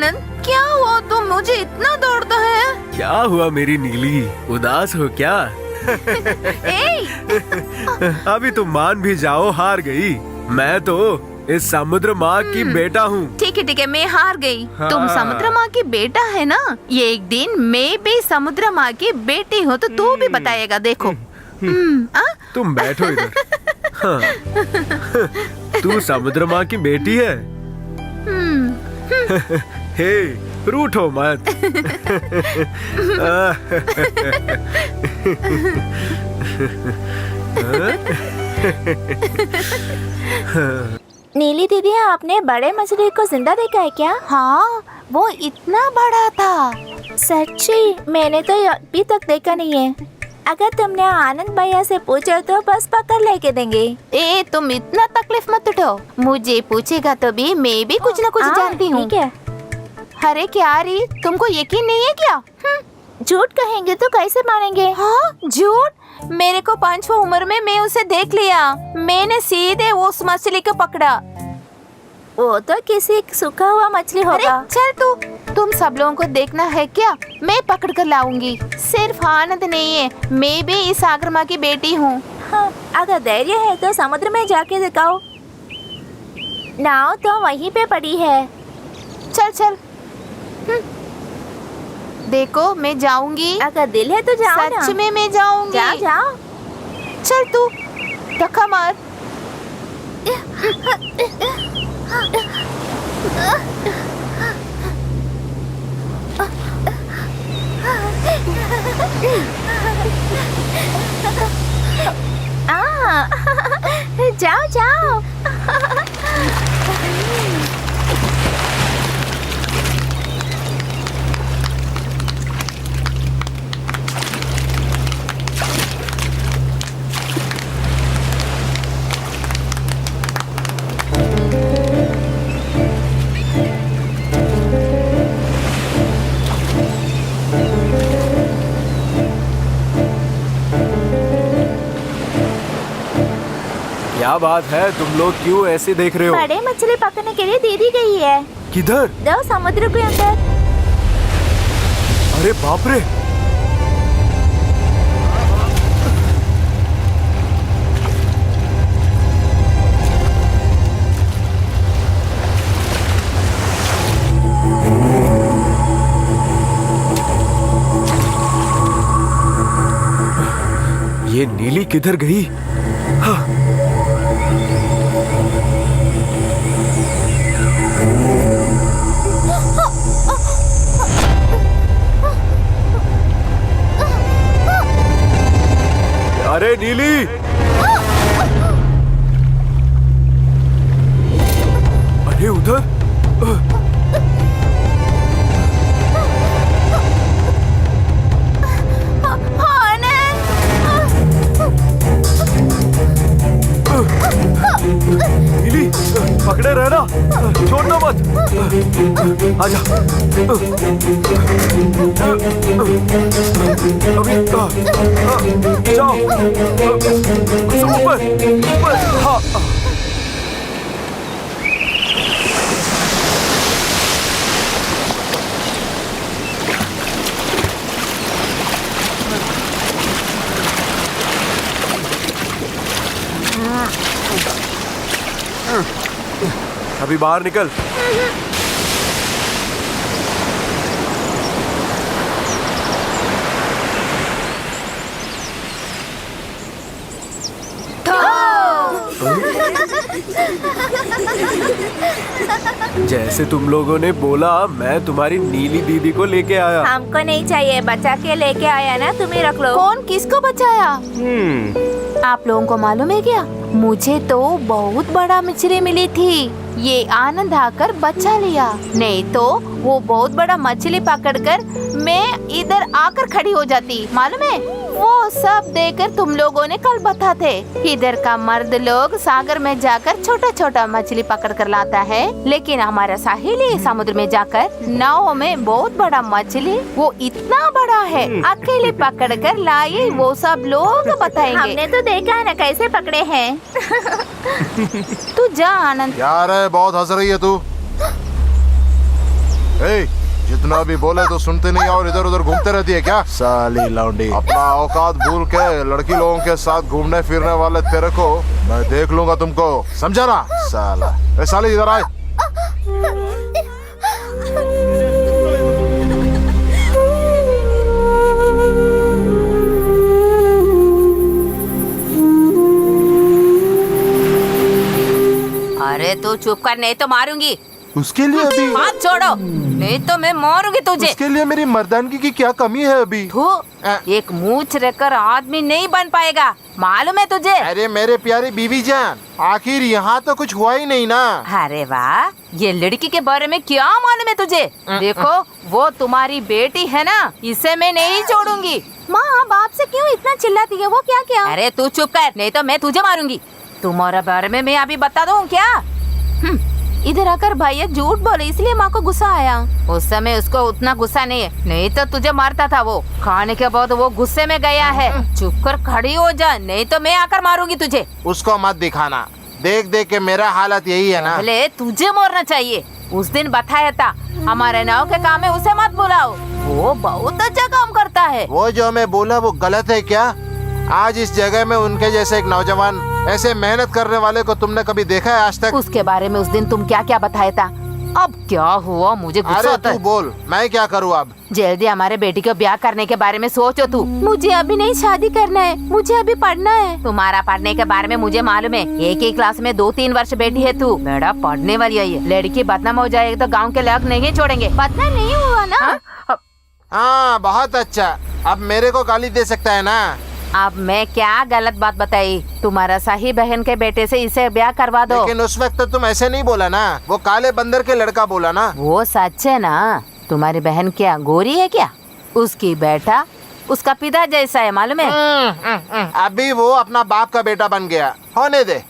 आनंद, क्या हुआ? तुम मुझे इतना दौड़ता है। क्या हुआ मेरी नीली, उदास हो क्या? अभी तुम मान भी जाओ, हार गई। मैं तो इस समुद्र माँ की बेटा हूँ। ठीक है, मैं हार गई। हाँ। तुम समुद्र माँ की बेटा है ना? ये एक दिन मैं भी समुद्र माँ की बेटी हूँ, तो तू भी बताएगा। देखो। तुम बैठो इधर। हाँ। तू समुद्र माँ की बेटी है। हे, रूठो मत। नीली दीदी, आपने बड़े मछली को जिंदा देखा है क्या? हाँ, वो इतना बड़ा था। सच्ची? मैंने तो अभी तक देखा नहीं है। अगर तुमने आनंद भैया से पूछा तो बस पकड़ लेके देंगे। तुम इतना तकलीफ मत उठाओ। मुझे पूछेगा तो भी मैं भी कुछ न कुछ जानती हूँ। ठीक है। अरे क्या री, तुमको यकीन नहीं है क्या? झूठ कहेंगे तो कैसे मानेंगे? हाँ, झूठ? मेरे को 5 उम्र में मैं उसे देख लिया। मैंने सीधे उस मछली को पकड़ा। वो तो किसी सूखा हुआ मछली होगा। अरे चल, तुम सब लोगों को देखना है क्या? मैं पकड़ कर लाऊंगी। सिर्फ आनंद नहीं है, मैं भी इस सागर माँ की बेटी हूँ। हाँ, अगर धैर्य है तो समुद्र में जाके दिखाओ। नाव तो वहीं पे पड़ी है। चल। देखो, मैं जाऊंगी। अगर दिल है तो जाओ ना। सच में मैं जाऊंगी। जाओ। चल, तू धक्का मार। जाओ। क्या बात है, तुम लोग क्यों ऐसे देख रहे हो? बड़े मछली पकड़ने के लिए दीदी गई है। किधर? दो समुद्र के अंदर। अरे बाप रे! ये नीली किधर गई? हाँ। अरे नीली! अरे उधर! नीली, पकड़े रहना, छोड़ना मत। आजा। अभी जाओ। ऊपर। हाँ। अभी बाहर निकल। जैसे तुम लोगों ने बोला, मैं तुम्हारी नीली दीदी को लेके आया। हमको नहीं चाहिए, बचा के लेके आया ना, तुम्हें रख लो। कौन किसको बचाया? आप लोगों को मालूम है क्या? मुझे तो बहुत बड़ा मछली मिली थी। ये आनंद आकर बचा लिया, नहीं तो वो बहुत बड़ा मछली पकड़कर मैं इधर आकर खड़ी हो जाती। मालूम है, वो सब देखकर तुम लोगों ने कल बता थे। इधर का मर्द लोग सागर में जाकर छोटा छोटा मछली पकड़ कर लाता है, लेकिन हमारा साहिली समुद्र में जाकर नाव में बहुत बड़ा मछली, वो इतना बड़ा है, अकेले पकड़ कर लाई। वो सब लोग बताएंगे। हमने तो देखा है ना कैसे पकड़े हैं। तू जा आनंद। क्या रे, बहुत हंस रही है तू। ए, जितना भी बोले तो सुनते नहीं और इधर उधर घूमते रहती है क्या? साली लौंडी, अपना औकात भूल के लड़की लोगों के साथ घूमने फिरने वाले तेरे को मैं देख लूंगा तुमको, समझा ना? साला, ए साली इधर आए। अरे तू चुप कर, नहीं तो मारूंगी। उसके लिए अभी हाथ छोड़ो, नहीं तो मैं मारूंगी तुझे। उसके लिए मेरी मर्दानगी की क्या कमी है अभी? तू एक मूंछ रखकर आदमी नहीं बन पाएगा, मालूम है तुझे? अरे मेरे प्यारी बीवी जान, आखिर यहाँ तो कुछ हुआ ही नहीं ना। अरे वाह, ये लड़की के बारे में क्या मालूम है तुझे? देखो, वो तुम्हारी बेटी है ना, इसे मैं नहीं छोड़ूंगी। माँ, आप आपसे क्यों इतना चिल्लाती है? वो क्या क्या? अरे तू चुप कर, नहीं तो मैं तुझे मारूंगी। तुम्हारे बारे में मैं अभी बता दूं क्या? इधर आकर भैया झूठ बोले, इसलिए माँ को गुस्सा आया। उस समय उसको उतना गुस्सा नहीं है, नहीं तो तुझे मारता था वो। खाने के बाद वो गुस्से में गया है। चुप कर खड़ी हो जा, नहीं तो मैं आकर मारूंगी तुझे। उसको मत दिखाना, देख देख के मेरा हालत यही है ना। पहले तुझे मारना चाहिए। उस दिन बताया था, हमारे नाव के काम में उसे मत बुलाओ, वो बहुत अच्छा काम करता है। वो जो मैं बोला वो गलत है क्या? आज इस जगह में उनके जैसे एक नौजवान, ऐसे मेहनत करने वाले को तुमने कभी देखा है आज तक? उसके बारे में उस दिन तुम क्या क्या बताया था? अब क्या हुआ, मुझे गुस्सा अरे आता तू है। बोल, मैं क्या करूँ अब? जल्दी हमारे बेटी को ब्याह करने के बारे में सोचो तू। मुझे अभी नहीं शादी करना है, मुझे अभी पढ़ना है। तुम्हारा पढ़ने के बारे में मुझे मालूम है, एक ही क्लास में 2-3 वर्ष बैठी है तू। बेटा पढ़ने वाली है, लड़की बदनाम हो जाएगी तो गांव के लोग नहीं छोड़ेंगे। बदनाम नहीं हुआ ना? हाँ बहुत अच्छा, अब मेरे को गाली दे सकता है ना? अब मैं क्या गलत बात बताई? तुम्हारा सही बहन के बेटे से इसे ब्याह करवा दो। लेकिन उस वक्त तो तुम ऐसे नहीं बोला ना, वो काले बंदर के लड़का बोला ना। वो सच है ना? तुम्हारी बहन क्या गोरी है क्या? उसकी बेटा उसका पिता जैसा है, मालूम है? अभी वो अपना बाप का बेटा बन गया, होने दे,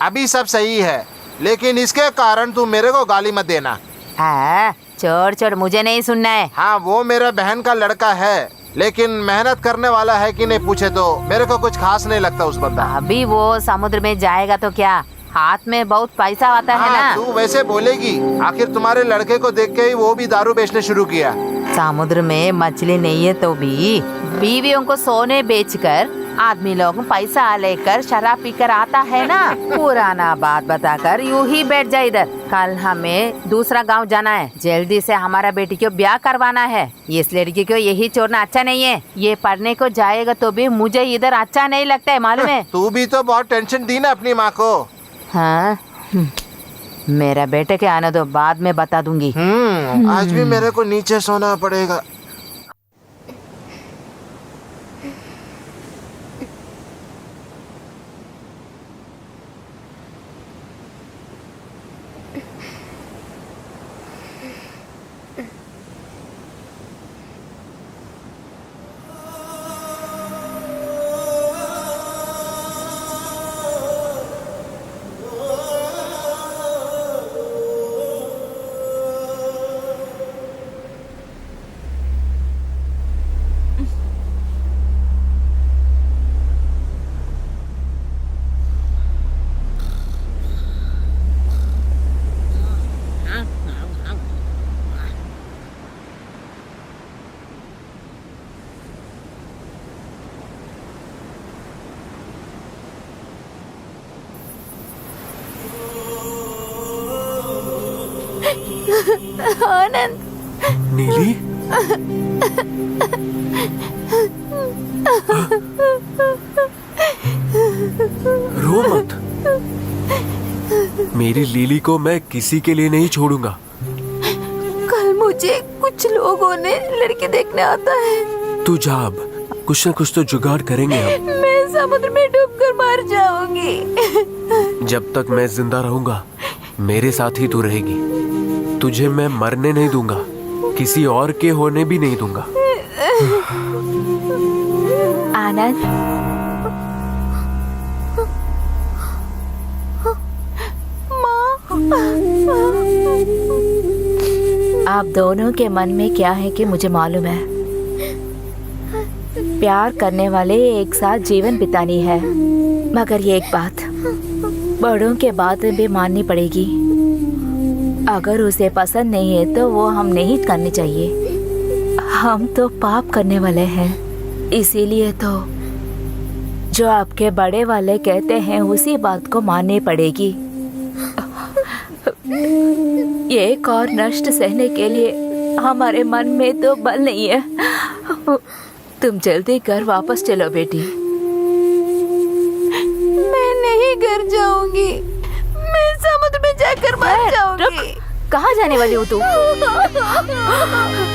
अभी सब सही है। लेकिन इसके कारण तू मेरे को गाली मत देना। हाँ, छोड़ छोड़, मुझे नहीं सुनना है। हाँ, वो मेरा बहन का लड़का है, लेकिन मेहनत करने वाला है कि नहीं पूछे तो मेरे को कुछ खास नहीं लगता उस बंदा। अभी वो समुद्र में जाएगा तो क्या, हाथ में बहुत पैसा आता है हाँ, ना। तू वैसे बोलेगी, आखिर तुम्हारे लड़के को देख के ही वो भी दारू बेचने शुरू किया। समुद्र में मछली नहीं है तो भी बीवियों को सोने बेचकर आदमी लोग पैसा लेकर शराब पीकर आता है ना। पुराना बात बताकर यूं ही बैठ जाए इधर। कल हमें दूसरा गांव जाना है, जल्दी से हमारा बेटी को ब्याह करवाना है। इस लड़की को यही छोड़ना अच्छा नहीं है। ये पढ़ने को जाएगा तो भी मुझे इधर अच्छा नहीं लगता है, मालूम है? तू भी तो बहुत टेंशन दी ना अपनी माँ को। हाँ, मेरा बेटे के आने दो, बाद में बता दूंगी। आज भी मेरे को नीचे सोना पड़ेगा। आनंद, नीली, रो मत। मेरी लीली को मैं किसी के लिए नहीं छोड़ूंगा। कल मुझे कुछ लोगों ने लड़की देखने आता है। तू जा, अब कुछ न कुछ तो जुगाड़ करेंगे हम। मैं समुद्र में डूबकर मर जाऊंगी। जब तक मैं जिंदा रहूंगा मेरे साथ ही तू रहेगी। तुझे मैं मरने नहीं दूंगा, किसी और के होने भी नहीं दूंगा। आनंद, आप दोनों के मन में क्या है कि मुझे मालूम है। प्यार करने वाले एक साथ जीवन बितानी है, मगर ये एक बात बड़ों के बात भी माननी पड़ेगी। अगर उसे पसंद नहीं है तो वो हम नहीं करनी चाहिए। हम तो पाप करने वाले हैं, इसीलिए तो जो आपके बड़े वाले कहते हैं उसी बात को माननी पड़ेगी। एक और नष्ट सहने के लिए हमारे मन में तो बल नहीं है। तुम जल्दी घर वापस चलो बेटी। मैं नहीं घर जाऊंगी, मैं समुद्र में जाकर मर जाऊंगी। कहाँ जाने वाली हो तू?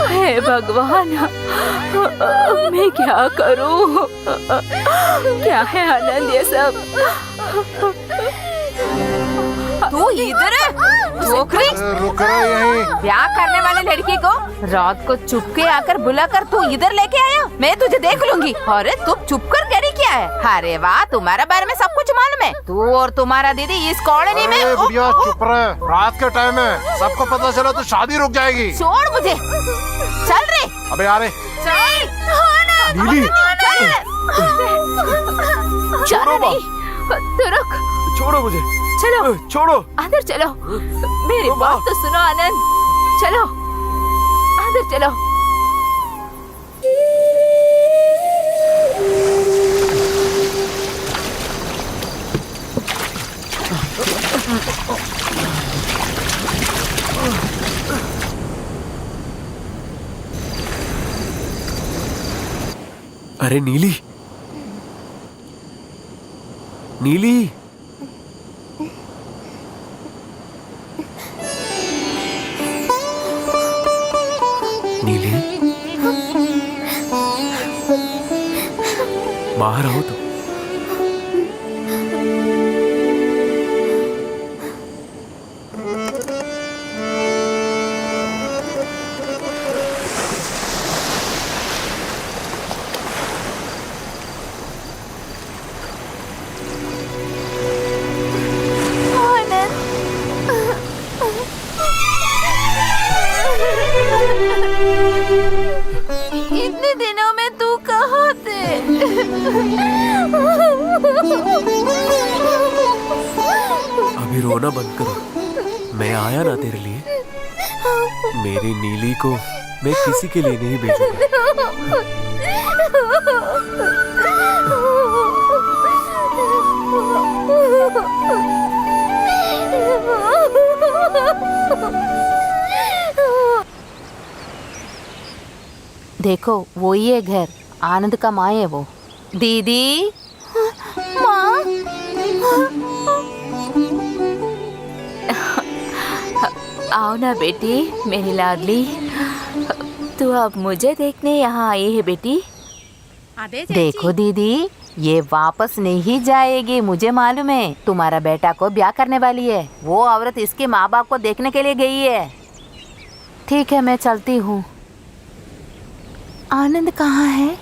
हे भगवान, मैं क्या करूं? क्या है आनंद ये सब? तू इधर है? छोकरी, रुक रहे यहीं। ब्याह करने वाले लड़की को रात को चुपके आकर बुलाकर तू इधर लेके आया? मैं तुझे देख लूंगी। अरे तुम चुप कर करी क्या है? अरे वाह, तुम्हारे बारे में सब कुछ मालूम है। तू और तुम्हारा दीदी इस कॉलोनी में। अरे बुढ़िया चुप रहे, रात के टाइम है, सबको पता चला तो शादी रुक जाएगी। छोड़ मुझे, चल रे। अबे यार चल नीली, छोड़ो नहीं, तू रुक। छोड़ो मुझे, चलो छोड़ो। अंदर चलो, मेरी बात तो सुनो आनंद। चलो अंदर चलो। अरे नीली, नीली, नीली, बाहर आओ तो। इतने दिनों में तू कहाँ थे? अभी रोना बंद करो, मैं आया ना तेरे लिए। मेरी नीली को मैं किसी के लिए नहीं भेजूंगा। देखो वो ही है घर, आनंद का माँ है वो। दीदी, माँ। आओ ना बेटी, मेरी लाडली। तू अब मुझे देखने यहाँ आई है बेटी। देखो दीदी, ये वापस नहीं जाएगी, मुझे मालूम है। तुम्हारा बेटा को ब्याह करने वाली है। वो औरत इसके माँ बाप को देखने के लिए गई है। ठीक है, मैं चलती हूँ। आनंद कहाँ है?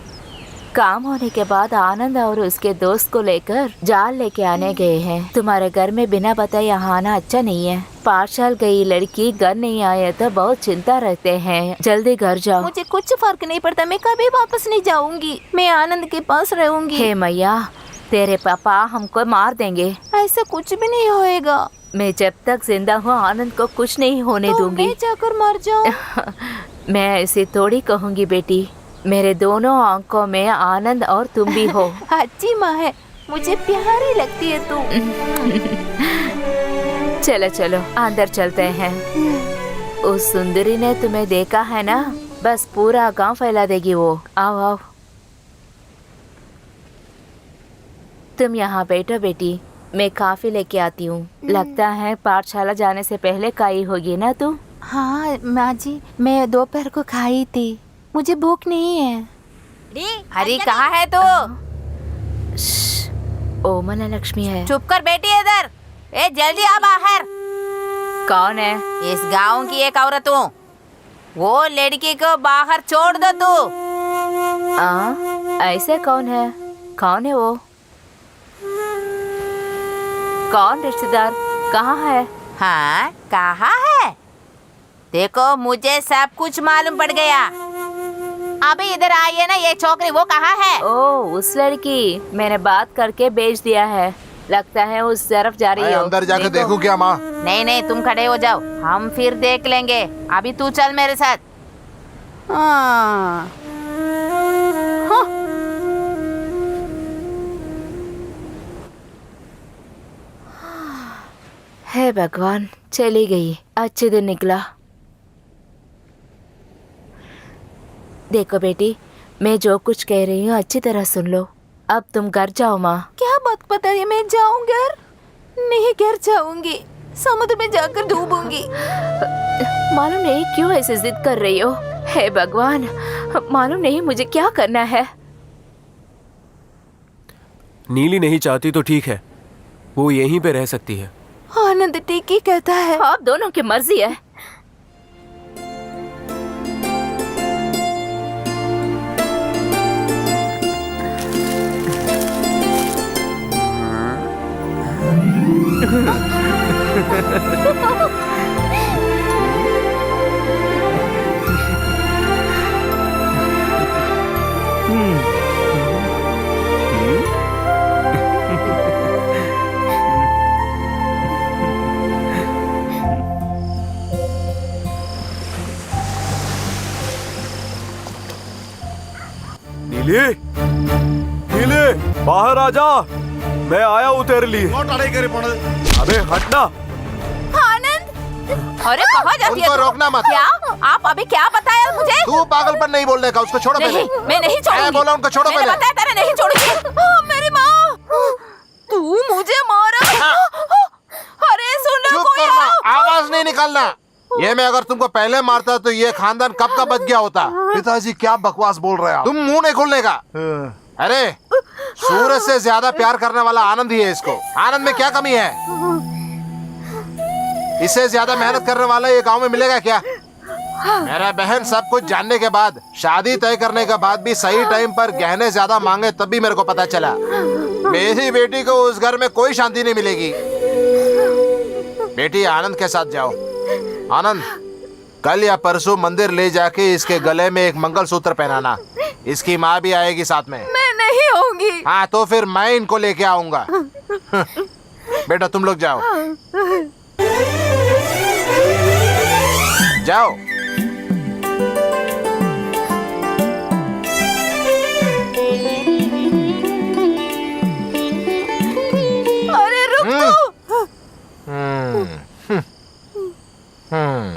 काम होने के बाद आनंद और उसके दोस्त को लेकर जाल लेके आने गए हैं। तुम्हारे घर में बिना बताए यहाँ आना अच्छा नहीं है। पाठशाला गई लड़की घर नहीं आए तो बहुत चिंता रहते हैं। जल्दी घर जाओ। मुझे कुछ फर्क नहीं पड़ता, मैं कभी वापस नहीं जाऊंगी। मैं आनंद के पास रहूंगी। हे मैया, तेरे पापा हमको मार देंगे। ऐसा कुछ भी नहीं होएगा। मैं जब तक जिंदा हूँ आनंद को कुछ नहीं होने तो दूंगी। मैं जाकर मर जाऊं। मैं ऐसे थोड़ी कहूँगी बेटी। मेरे दोनों आंखों में आनंद और तुम भी हो। अच्छी माँ है, मुझे प्यारी लगती है तू। चलो चलो अंदर चलते हैं। उस सुंदरी ने तुम्हें देखा है ना, बस पूरा गांव फैला देगी वो। आओ आओ, तुम यहाँ बैठो बेटी, मैं काफी लेके आती हूँ। लगता है पाठशाला जाने से पहले खाई होगी ना तू? हाँ माँ जी, मैं दोपहर को खाई थी, मुझे भूख नहीं है। अरे कहाँ है तू? ओमला लक्ष्मी है। चुप कर बेटी, इधर। ए जल्दी आ बाहर। कौन है? इस गांव की एक औरत हूँ। वो लड़की को बाहर छोड़ दो तू। ऐसे कौन है? कौन है वो? कौन रिश्तेदार? कहाँ है? हाँ, कहाँ है? देखो मुझे सब कुछ मालूम पड़ गया। अभी इधर आई है ना ये छोकरी, वो कहाँ है? ओ, उस लड़की मैंने बात करके भेज दिया है। लगता है उस तरफ जा रही मैं हो। अंदर जाके देखो। देखूं क्या माँ? नहीं नहीं, तुम खड़े हो जाओ, हम फिर देख लेंगे। अभी तू चल मेरे साथ। हाँ। हाँ। हे भगवान, चली गई। अच्छे दिन निकला। देखो बेटी, मैं जो कुछ कह रही हूँ अच्छी तरह सुन लो। अब तुम घर जाओ माँ। क्या बात पता है, मैं जाऊं घर? नहीं, घर जाऊंगी, समुद्र में जाकर डूबूंगी। मालूम नहीं क्यों ऐसे जिद कर रही हो। हे भगवान, मालूम नहीं मुझे क्या करना है। नीली नहीं चाहती तो ठीक है, वो यहीं पे रह सकती है। आनंद ठीक ही कहता है। आप दोनों की मर्जी है। नीली, नीली, बाहर आ जा, मैं आया हूँ तेरे लिए। अबे हटना। आनंद, अरे कहाँ जाती है उनको तू? रोकना मत। क्या? आप अभी क्या बताया मुझे? तू पागलपन नहीं बोलने का, उसको छोड़ो पहले। नहीं, मैं नहीं छोड़ूंगी। मैं बोला उनको छोड़ो मैंने पहले। बताया तेरे नहीं छोड़ूंगी। मेरी माँ, तू मुझे मारा। अरे सुन चुप कोई करना, आओ। आवाज नहीं निकालना। ये मैं अगर तुमको पहले मारता तो ये खानदान कब का बच गया होता। पिताजी क्या बकवास बोल रहे हो? तुम मुंह नहीं खोलने का। अरे सूरज से ज्यादा प्यार करने वाला आनंद ही है इसको। आनंद में क्या कमी है? इससे ज्यादा मेहनत करने वाला ये गांव में मिलेगा क्या? मेरा बहन सब कुछ जानने के बाद, शादी तय करने के बाद भी सही टाइम पर गहने ज्यादा मांगे तब भी मेरे को पता चला मेरी बेटी को उस घर में कोई शांति नहीं मिलेगी। बेटी आनंद के साथ जाओ। आनंद, कल या परसों मंदिर ले जाके इसके गले में एक मंगलसूत्र पहनाना। इसकी माँ भी आएगी साथ में। मैं नहीं होंगी। हाँ तो फिर मैं इनको लेके आऊंगा। बेटा तुम लोग जाओ, जाओ।